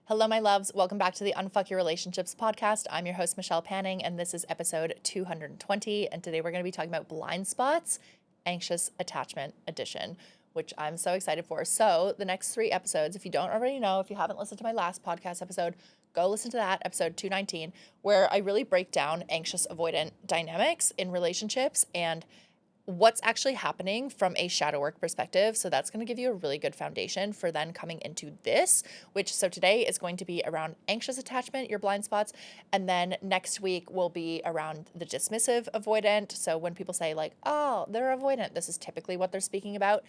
Hello, my loves. Welcome back to the Unfuck Your Relationships podcast. I'm your host, Michelle Panning, and this is episode 220. And today we're going to be talking about blind spots, anxious attachment edition, which I'm so excited for. So the next 3 episodes, if you don't already know, if you haven't listened to my last podcast episode, go listen to that, episode 219, where I really break down anxious avoidant dynamics in relationships and what's actually happening from a shadow work perspective. So that's going to give you a really good foundation for then coming into this, so today is going to be around anxious attachment, your blind spots. And then next week will be around the dismissive avoidant. So when people say like, oh, they're avoidant, this is typically what they're speaking about.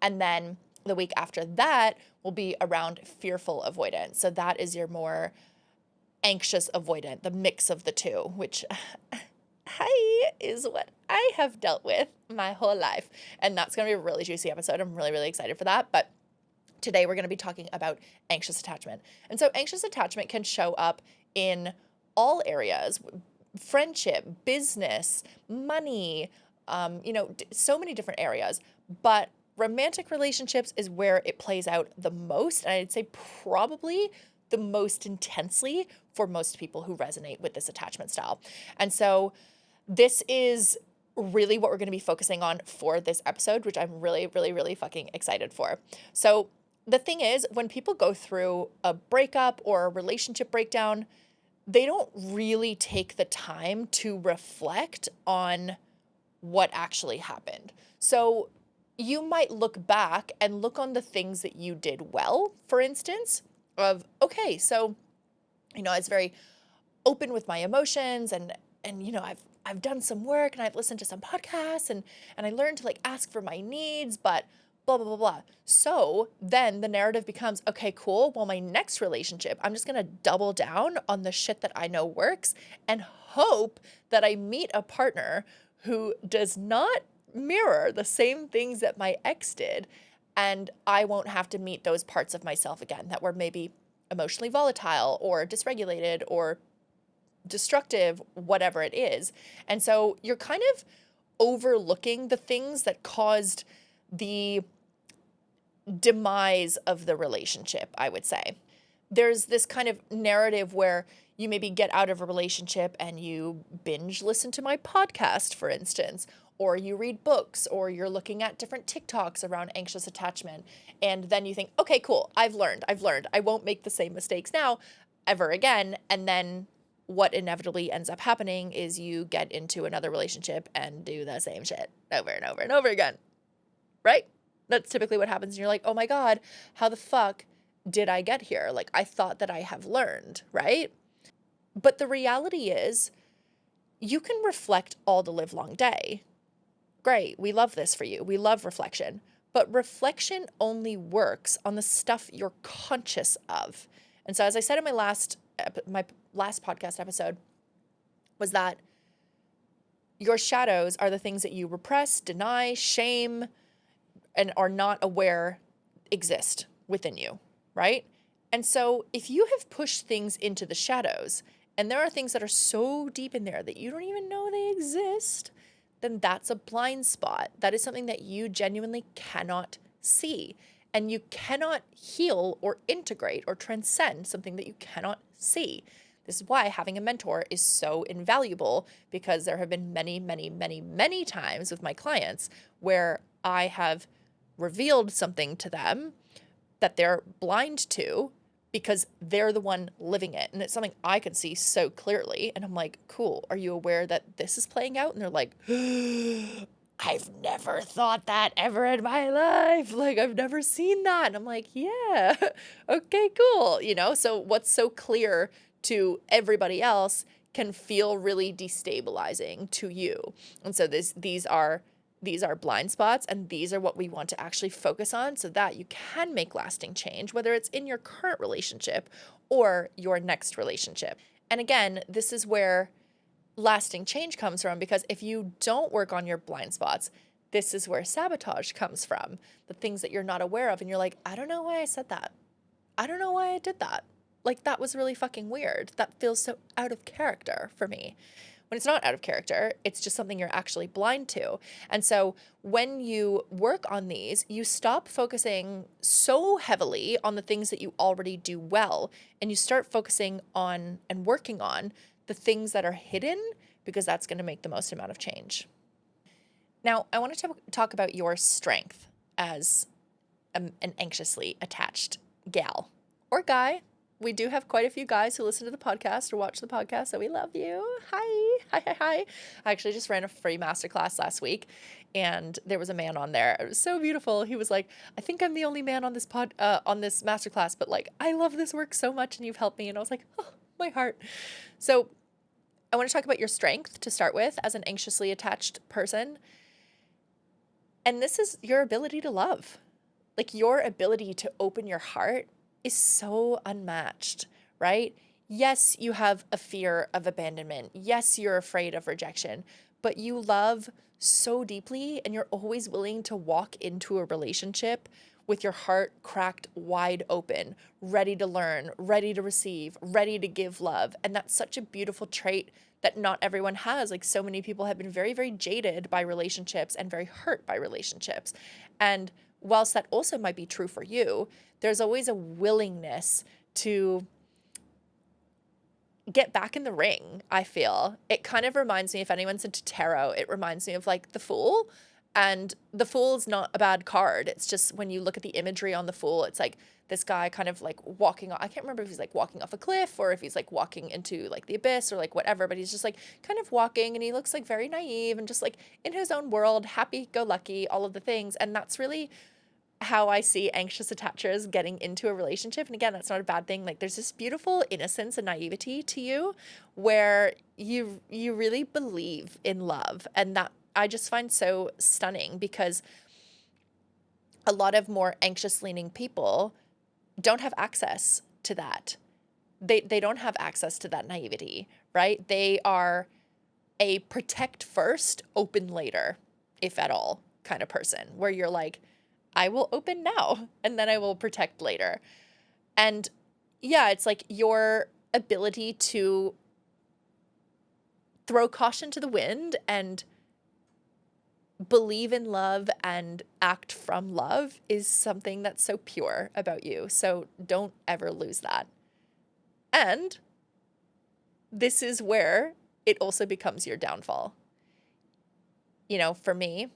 And then the week after that will be around fearful avoidant. So that is your more anxious avoidant, the mix of the two, which is what I have dealt with my whole life. And that's going to be a really juicy episode. I'm really, really excited for that. But today we're going to be talking about anxious attachment. And so anxious attachment can show up in all areas: friendship, business, money, so many different areas. But romantic relationships is where it plays out the most. And I'd say probably the most intensely for most people who resonate with this attachment style. And so this is really what we're going to be focusing on for this episode, which I'm really, really, really fucking excited for. So the thing is, when people go through a breakup or a relationship breakdown, they don't really take the time to reflect on what actually happened. So you might look back and look on the things that you did well, for instance, of, okay, so, I was very open with my emotions and I've done some work and I've listened to some podcasts and I learned to ask for my needs, but blah, blah, blah, blah. So then the narrative becomes, okay, cool. Well, my next relationship, I'm just going to double down on the shit that I know works and hope that I meet a partner who does not mirror the same things that my ex did. And I won't have to meet those parts of myself again that were maybe emotionally volatile or dysregulated or destructive, whatever it is. And so you're kind of overlooking the things that caused the demise of the relationship, I would say. There's this kind of narrative where you maybe get out of a relationship and you binge listen to my podcast, for instance, or you read books, or you're looking at different TikToks around anxious attachment. And then you think, okay, cool, I've learned. I won't make the same mistakes now ever again. And then what inevitably ends up happening is you get into another relationship and do the same shit over and over and over again, right? That's typically what happens. And you're like, oh my God, how the fuck did I get here? I thought that I have learned, right? But the reality is you can reflect all the live long day. Great. We love this for you. We love reflection. But reflection only works on the stuff you're conscious of. And so as I said in my last podcast episode, was that your shadows are the things that you repress, deny, shame, and are not aware exist within you, right? And so if you have pushed things into the shadows, and there are things that are so deep in there that you don't even know they exist, then that's a blind spot. That is something that you genuinely cannot see. And you cannot heal or integrate or transcend something that you cannot see. This is why having a mentor is so invaluable, because there have been many, many, many, many times with my clients where I have revealed something to them that they're blind to because they're the one living it. And it's something I can see so clearly. And I'm like, cool, are you aware that this is playing out? And they're like, I've never thought that ever in my life. I've never seen that. And I'm like, yeah, okay, cool. So what's so clear to everybody else can feel really destabilizing to you. And so these are blind spots, and these are what we want to actually focus on so that you can make lasting change, whether it's in your current relationship or your next relationship. And again, this is where lasting change comes from, because if you don't work on your blind spots, this is where sabotage comes from. The things that you're not aware of, and you're like, I don't know why I said that. I don't know why I did that. That was really fucking weird. That feels so out of character for me. when it's not out of character, it's just something you're actually blind to. And so when you work on these, you stop focusing so heavily on the things that you already do well, and you start focusing on and working on the things that are hidden, because that's going to make the most amount of change. Now, I want to talk about your strength as an anxiously attached gal or guy. We do have quite a few guys who listen to the podcast or watch the podcast, so we love you. Hi. I actually just ran a free masterclass last week, and there was a man on there. It was so beautiful. He was like, I think I'm the only man on this masterclass, but like, I love this work so much and you've helped me. And I was like, oh, my heart. So I want to talk about your strength to start with as an anxiously attached person. And this is your ability to love. Like, your ability to open your heart is so unmatched, right? Yes, you have a fear of abandonment. Yes, you're afraid of rejection, but you love so deeply, and you're always willing to walk into a relationship with your heart cracked wide open, ready to learn, ready to receive, ready to give love. And that's such a beautiful trait that not everyone has. Like, so many people have been very, very jaded by relationships and very hurt by relationships. And whilst that also might be true for you, there's always a willingness to get back in the ring, I feel. It kind of reminds me, if anyone's into tarot, it reminds me of like the Fool. And the Fool is not a bad card. It's just when you look at the imagery on the Fool, it's like this guy kind of like walking, I can't remember if he's like walking off a cliff or if he's like walking into like the abyss or like whatever, but he's just like kind of walking, and he looks like very naive and just like in his own world, happy-go-lucky, all of the things. And that's really how I see anxious attachers getting into a relationship. And again, that's not a bad thing. Like, there's this beautiful innocence and naivety to you where you really believe in love. And that I just find so stunning, because a lot of more anxious leaning people don't have access to that. They don't have access to that naivety, right? They are a protect first, open later, if at all, kind of person, where you're like, I will open now and then I will protect later. And yeah, it's like your ability to throw caution to the wind and believe in love and act from love is something that's so pure about you. So don't ever lose that. And this is where it also becomes your downfall. You know, for me,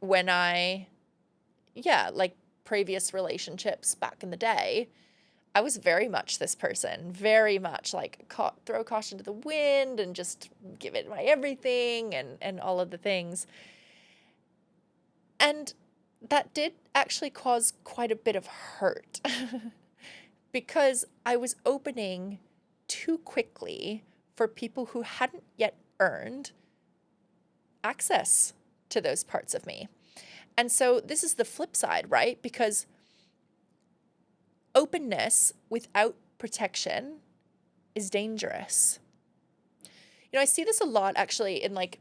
when like previous relationships back in the day, I was very much this person, very much like throw caution to the wind and just give it my everything and all of the things. And that did actually cause quite a bit of hurt because I was opening too quickly for people who hadn't yet earned access to those parts of me. And so this is the flip side, right? Because openness without protection is dangerous. You know, I see this a lot actually in like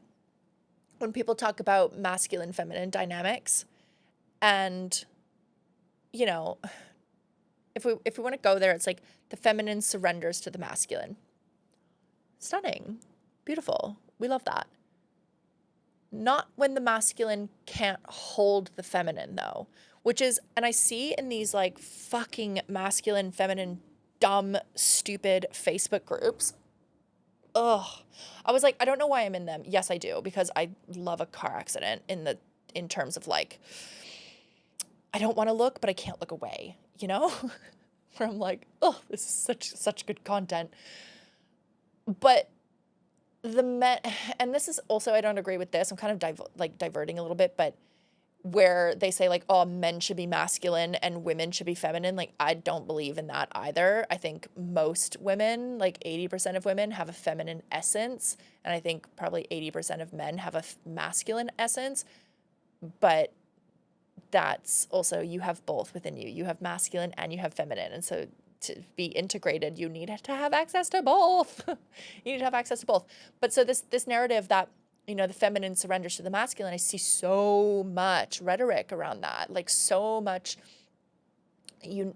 when people talk about masculine, feminine dynamics. And, you know, if we want to go there, it's like the feminine surrenders to the masculine. Stunning. Beautiful. We love that. Not when the masculine can't hold the feminine, though, which is, and I see in these like fucking masculine, feminine, dumb, stupid Facebook groups. Ugh. I was like, I don't know why I'm in them. Yes, I do, because I love a car accident in terms of like, I don't want to look, but I can't look away, you know? Where I'm like, oh, this is such good content. But the men, and this is also, I don't agree with this. I'm kind of diverting a little bit, but where they say like, oh, men should be masculine and women should be feminine. Like, I don't believe in that either. I think most women, like 80% of women have a feminine essence. And I think probably 80% of men have a masculine essence. But that's also, you have both within you. You have masculine and you have feminine. And so to be integrated, you need to have access to both. You need to have access to both. But so this narrative that, you know, the feminine surrenders to the masculine, I see so much rhetoric around that, like so much. You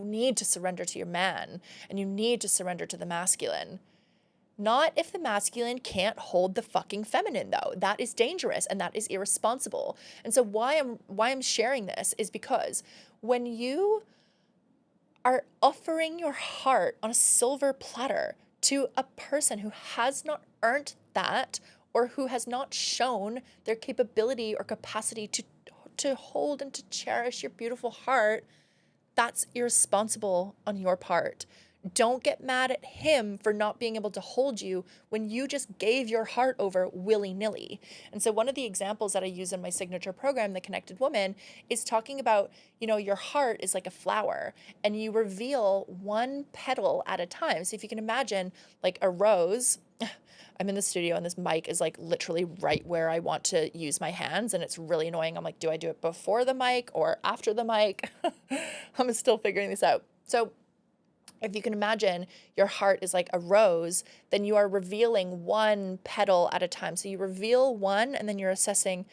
need to surrender to your man and you need to surrender to the masculine. Not if the masculine can't hold the fucking feminine, though. That is dangerous and that is irresponsible. And so why I'm sharing this is because when you are offering your heart on a silver platter to a person who has not earned that, or who has not shown their capability or capacity to hold and to cherish your beautiful heart, that's irresponsible on your part. Don't get mad at him for not being able to hold you when you just gave your heart over willy-nilly. And so one of the examples that I use in my signature program, The Connected Woman, is talking about, your heart is like a flower and you reveal one petal at a time. So if you can imagine like a rose, I'm in the studio and this mic is like literally right where I want to use my hands and it's really annoying. I'm like, do I do it before the mic or after the mic? I'm still figuring this out. So if you can imagine your heart is like a rose, then you are revealing one petal at a time. So you reveal one and then you're assessing,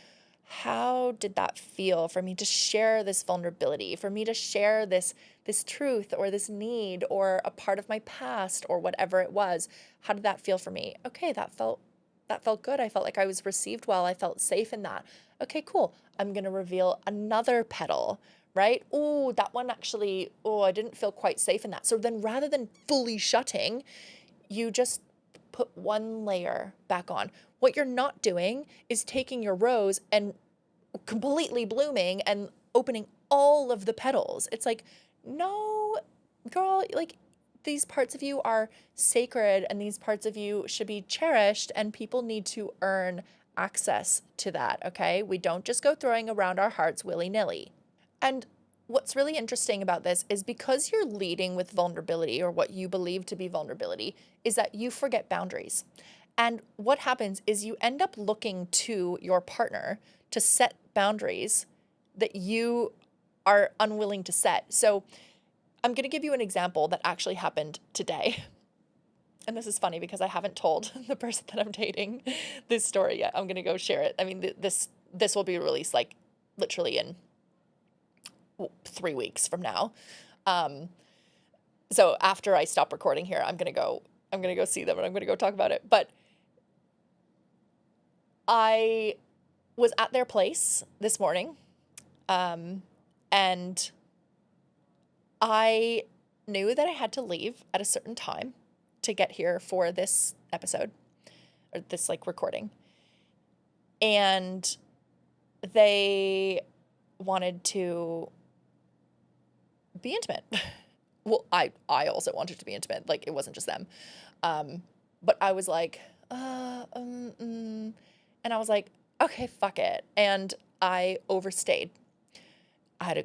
how did that feel for me to share this vulnerability, for me to share this truth or this need or a part of my past or whatever it was? How did that feel for me? Okay, that felt good. I felt like I was received well. I felt safe in that. Okay, cool. I'm going to reveal another petal, right? Oh, that one actually, I didn't feel quite safe in that. So then rather than fully shutting, you just put one layer back on. What you're not doing is taking your rose and completely blooming and opening all of the petals. It's like, no, girl, like these parts of you are sacred and these parts of you should be cherished and people need to earn access to that, okay? We don't just go throwing around our hearts willy-nilly. And what's really interesting about this is because you're leading with vulnerability or what you believe to be vulnerability is that you forget boundaries. And what happens is you end up looking to your partner to set boundaries that you are unwilling to set. So I'm going to give you an example that actually happened today. And this is funny because I haven't told the person that I'm dating this story yet. I'm going to go share it. I mean, this will be released like literally in 3 weeks from now. So after I stop recording here, I'm going to go see them and I'm going to go talk about it. But I was at their place this morning, and I knew that I had to leave at a certain time to get here for this episode or this like recording. And they wanted to be intimate. Well, I also wanted to be intimate. Like it wasn't just them. But I was like, and I was like, okay, fuck it. And I overstayed. I had a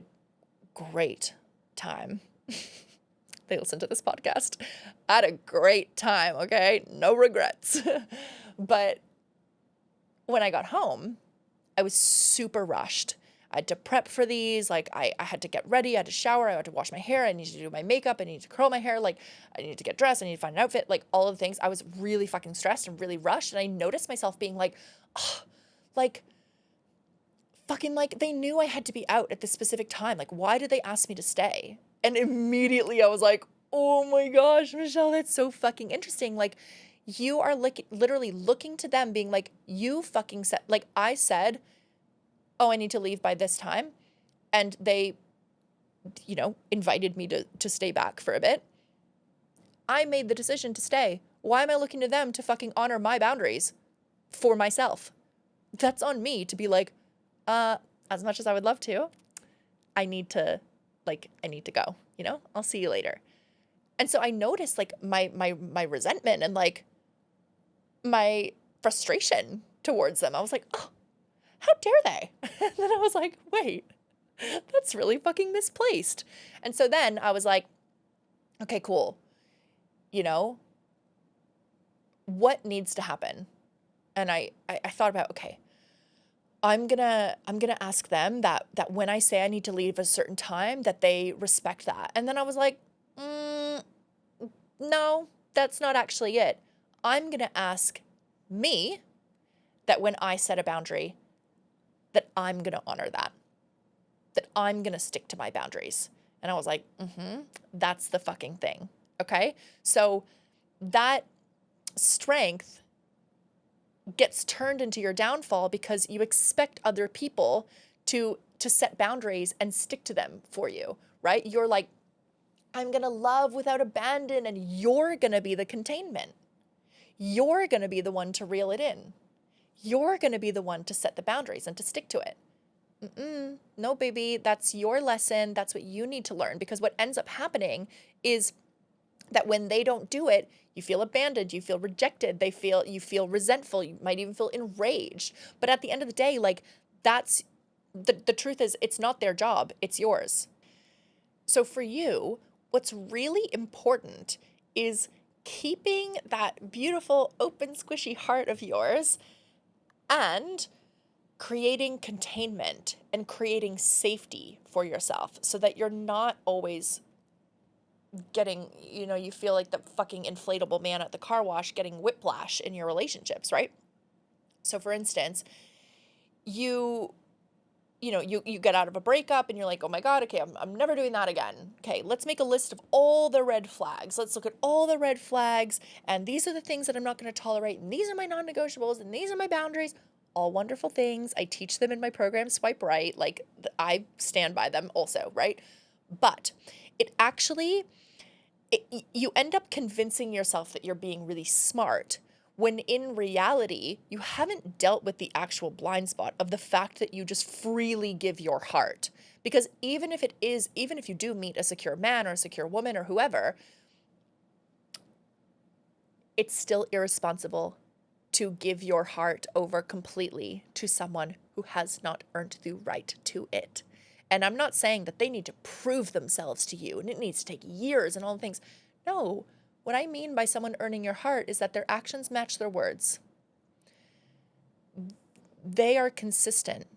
great time. They listen to this podcast. I had a great time, okay? No regrets. But when I got home, I was super rushed. I had to prep for these. Like I had to get ready. I had to shower. I had to wash my hair. I needed to do my makeup. I needed to curl my hair. Like I needed to get dressed. I needed to find an outfit. Like all of the things. I was really fucking stressed and really rushed. And I noticed myself being like, oh, like fucking like they knew I had to be out at this specific time. Like why did they ask me to stay? And immediately I was like, oh my gosh, Michelle, that's so fucking interesting. Like you are literally looking to them being like, you fucking said, like I said, oh, I need to leave by this time. And they, invited me to stay back for a bit. I made the decision to stay. Why am I looking to them to fucking honor my boundaries for myself? That's on me to be like, as much as I would love to, I need to go, I'll see you later. And so I noticed like my resentment and like my frustration towards them. I was like, oh, how dare they? And then I was like, wait, that's really fucking misplaced. And so then I was like, okay, cool. What needs to happen? And I thought about, okay, I'm gonna ask them that when I say I need to leave a certain time, that they respect that. And then I was like, no, that's not actually it. I'm gonna ask me that when I set a boundary, that I'm gonna honor that I'm gonna stick to my boundaries. And I was like, that's the fucking thing. Okay. So that strength gets turned into your downfall because you expect other people to set boundaries and stick to them for you, right? You're like, I'm going to love without abandon, and you're going to be the containment. You're going to be the one to reel it in. You're going to be the one to set the boundaries and to stick to it. No, baby, that's your lesson. That's what you need to learn, because what ends up happening is that when they don't do it, you feel abandoned, you feel rejected, you feel resentful, you might even feel enraged. But at the end of the day, like, that's the truth is, it's not their job, it's yours. So for you, what's really important is keeping that beautiful, open, squishy heart of yours and creating containment and creating safety for yourself so that you're not always getting, you feel like the fucking inflatable man at the car wash getting whiplash in your relationships, right? So for instance, you get out of a breakup and you're like, oh my God, okay, I'm never doing that again. Okay, let's make a list of all the red flags. Let's look at all the red flags. And these are the things that I'm not going to tolerate. And these are my non-negotiables. And these are my boundaries. All wonderful things. I teach them in my program, Swipe Right. Like, I stand by them also, right? But you end up convincing yourself that you're being really smart, when in reality, you haven't dealt with the actual blind spot of the fact that you just freely give your heart. Because even if you do meet a secure man or a secure woman or whoever, it's still irresponsible to give your heart over completely to someone who has not earned the right to it. And I'm not saying that they need to prove themselves to you and it needs to take years and all the things. No, what I mean by someone earning your heart is that their actions match their words. They are consistent.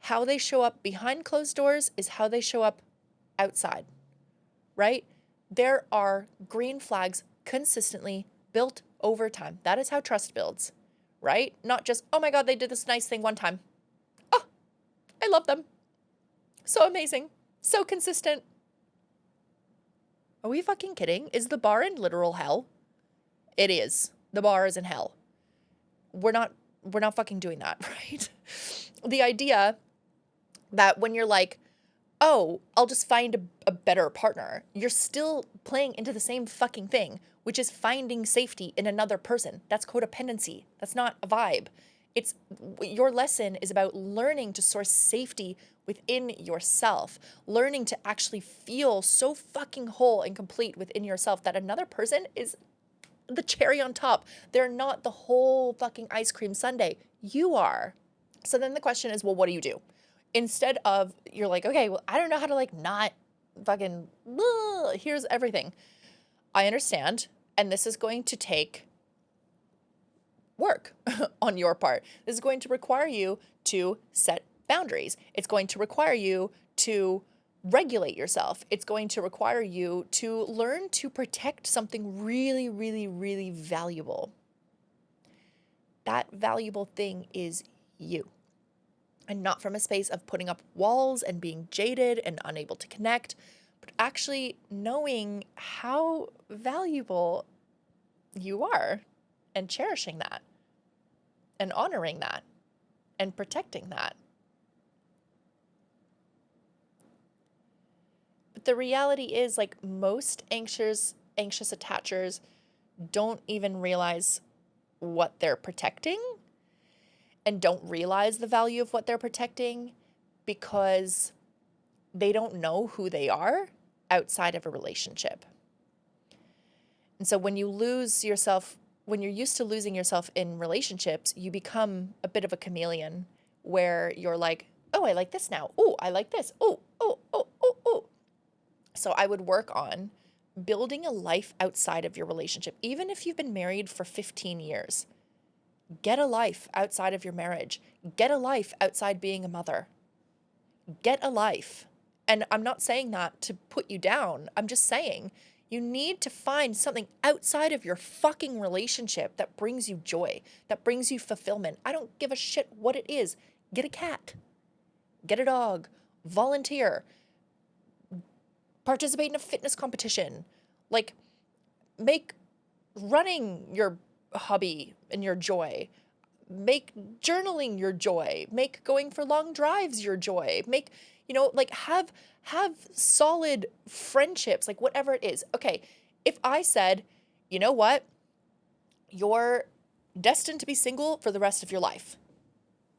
How they show up behind closed doors is how they show up outside, right? There are green flags consistently built over time. That is how trust builds, right? Not just, oh my God, they did this nice thing one time. Oh, I love them. So amazing. So consistent. Are we fucking kidding? Is the bar in literal hell? It is. The bar is in hell. We're not fucking doing that, right? The idea that when you're like, oh, I'll just find a better partner, you're still playing into the same fucking thing, which is finding safety in another person. That's codependency. That's not a vibe. Your lesson is about learning to source safety within yourself, learning to actually feel so fucking whole and complete within yourself that another person is the cherry on top. They're not the whole fucking ice cream sundae. You are. So then the question is, well, what do you do? Instead of, you're like, okay, well, I don't know how to like not fucking, here's everything. I understand. And this is going to take work on your part. This is going to require you to set boundaries. It's going to require you to regulate yourself. It's going to require you to learn to protect something really, really, really valuable. That valuable thing is you. And not from a space of putting up walls and being jaded and unable to connect, but actually knowing how valuable you are and cherishing that and honoring that and protecting that. But the reality is, like, most anxious attachers don't even realize what they're protecting and don't realize the value of what they're protecting because they don't know who they are outside of a relationship. And so when you're used to losing yourself in relationships, you become a bit of a chameleon where you're like, oh, I like this now. Oh, I like this. Oh. So I would work on building a life outside of your relationship. Even if you've been married for 15 years, get a life outside of your marriage. Get a life outside being a mother. Get a life. And I'm not saying that to put you down. I'm just saying you need to find something outside of your fucking relationship that brings you joy, that brings you fulfillment. I don't give a shit what it is. Get a cat. Get a dog. Volunteer. Participate in a fitness competition. Like, make running your hobby and your joy. Make journaling your joy. Make going for long drives your joy. Make, like have solid friendships, like whatever it is. Okay, if I said, you know what? You're destined to be single for the rest of your life.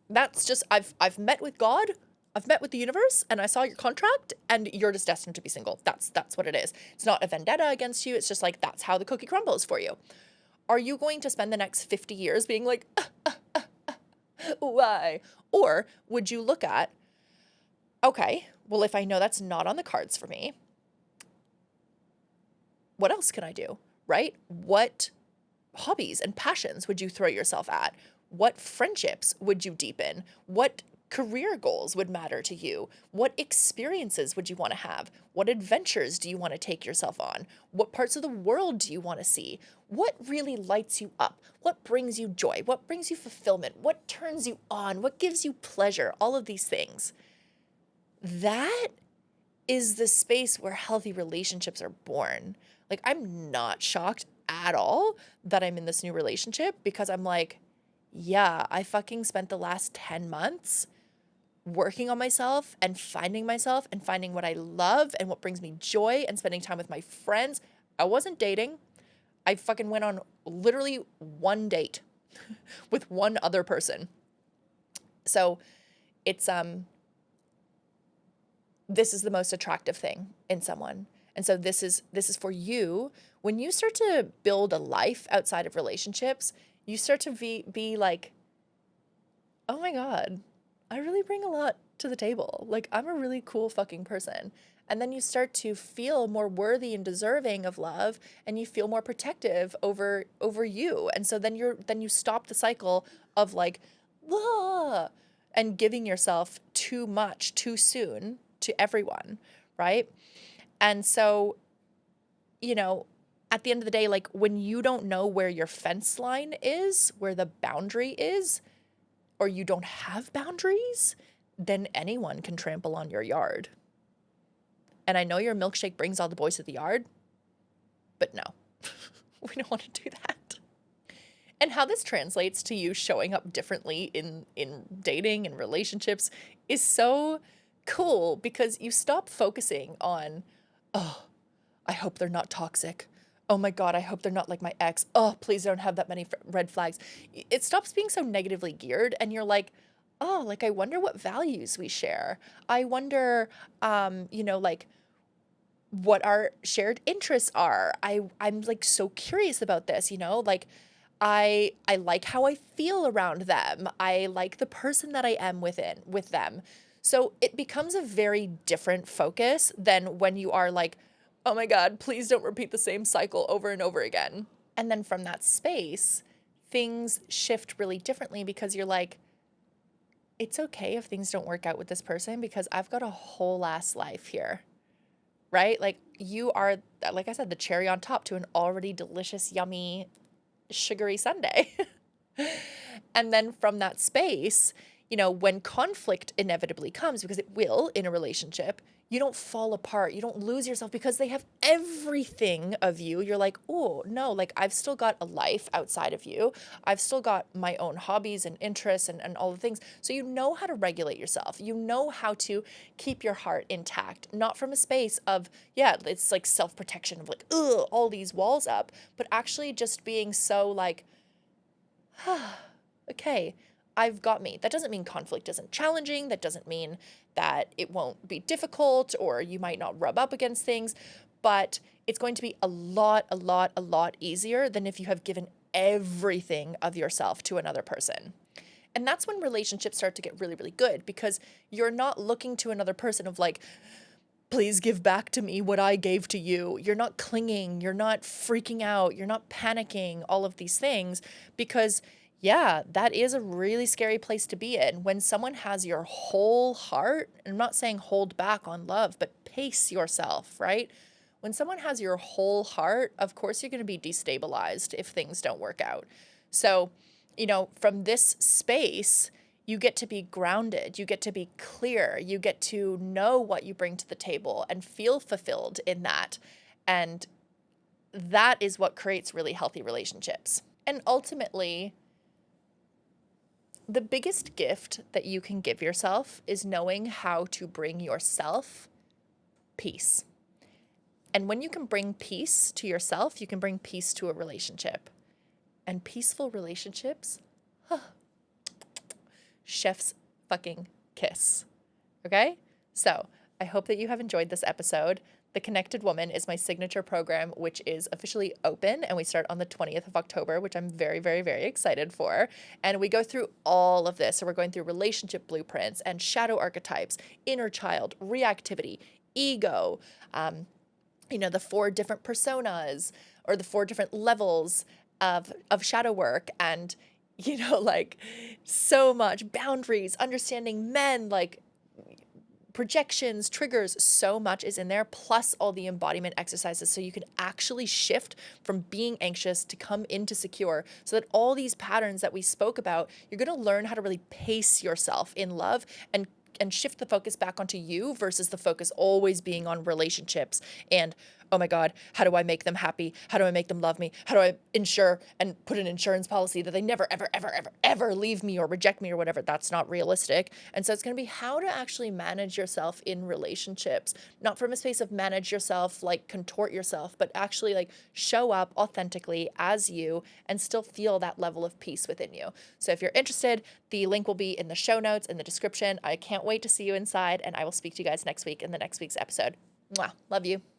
That's just I've met with God, I've met with the universe, and I saw your contract, and you're just destined to be single. That's what it is. It's not a vendetta against you. It's just like that's how the cookie crumbles for you. Are you going to spend the next 50 years being like, why? Or would you look at, okay, well, if I know that's not on the cards for me, what else can I do, right? What hobbies and passions would you throw yourself at? What friendships would you deepen? What career goals would matter to you? What experiences would you want to have? What adventures do you want to take yourself on? What parts of the world do you want to see? What really lights you up? What brings you joy? What brings you fulfillment? What turns you on? What gives you pleasure? All of these things. That is the space where healthy relationships are born. Like, I'm not shocked at all that I'm in this new relationship because I'm like, yeah, I fucking spent the last 10 months working on myself and finding what I love and what brings me joy and spending time with my friends. I wasn't dating. I fucking went on literally one date with one other person. So it's, this is the most attractive thing in someone. And so this is for you. When you start to build a life outside of relationships, you start to be like, oh my God, I really bring a lot to the table. Like, I'm a really cool fucking person. And then you start to feel more worthy and deserving of love, and you feel more protective over you. And so then you stop the cycle of like, ah, and giving yourself too much too soon to everyone, right? And so, at the end of the day, like when you don't know where your fence line is, where the boundary is, or you don't have boundaries, then anyone can trample on your yard. And I know your milkshake brings all the boys to the yard, but no, we don't want to do that. And how this translates to you showing up differently in dating and relationships is so cool because you stop focusing on, oh, I hope they're not toxic. Oh my God, I hope they're not like my ex. Oh, please don't have that many red flags. It stops being so negatively geared and you're like, oh, like I wonder what values we share. I wonder, like what our shared interests are. I'm like so curious about this, like I like how I feel around them. I like the person that I am with them. So it becomes a very different focus than when you are like, oh my God, please don't repeat the same cycle over and over again. And then from that space, things shift really differently because you're like, it's okay if things don't work out with this person because I've got a whole ass life here, right? Like you are, like I said, the cherry on top to an already delicious, yummy, sugary sundae. And then from that space, when conflict inevitably comes, because it will in a relationship, you don't fall apart. You don't lose yourself because they have everything of you. You're like, oh, no, like I've still got a life outside of you. I've still got my own hobbies and interests and all the things. So you know how to regulate yourself. You know how to keep your heart intact, not from a space of, yeah, it's like self-protection of like, ugh, all these walls up, but actually just being so like, okay, I've got me. That doesn't mean conflict isn't challenging. That doesn't mean that it won't be difficult or you might not rub up against things, but it's going to be a lot easier than if you have given everything of yourself to another person. And that's when relationships start to get really, really good because you're not looking to another person of like, please give back to me what I gave to you. You're not clinging. You're not freaking out. You're not panicking, all of these things because yeah, that is a really scary place to be in. When someone has your whole heart, I'm not saying hold back on love, but pace yourself, right? When someone has your whole heart, of course you're going to be destabilized if things don't work out. So, from this space, you get to be grounded, you get to be clear, you get to know what you bring to the table and feel fulfilled in that. And that is what creates really healthy relationships. And ultimately, the biggest gift that you can give yourself is knowing how to bring yourself peace. And when you can bring peace to yourself, you can bring peace to a relationship. And peaceful relationships, chef's fucking kiss. Okay? So I hope that you have enjoyed this episode. The Connected Woman is my signature program, which is officially open, and we start on the 20th of October, which I'm very, very, very excited for. And we go through all of this. So we're going through relationship blueprints and shadow archetypes, inner child, reactivity, ego, the 4 different personas or the 4 different levels of shadow work, and, like so much boundaries, understanding men, like projections, triggers, so much is in there, plus all the embodiment exercises. So you can actually shift from being anxious to come into secure, so that all these patterns that we spoke about, you're going to learn how to really pace yourself in love and shift the focus back onto you versus the focus always being on relationships and, oh my God, how do I make them happy? How do I make them love me? How do I ensure and put an insurance policy that they never, ever, ever, ever, ever leave me or reject me or whatever? That's not realistic. And so it's going to be how to actually manage yourself in relationships, not from a space of manage yourself, like contort yourself, but actually like show up authentically as you and still feel that level of peace within you. So if you're interested, the link will be in the show notes, in the description. I can't wait to see you inside, and I will speak to you guys next week in the next week's episode. Mwah. Love you.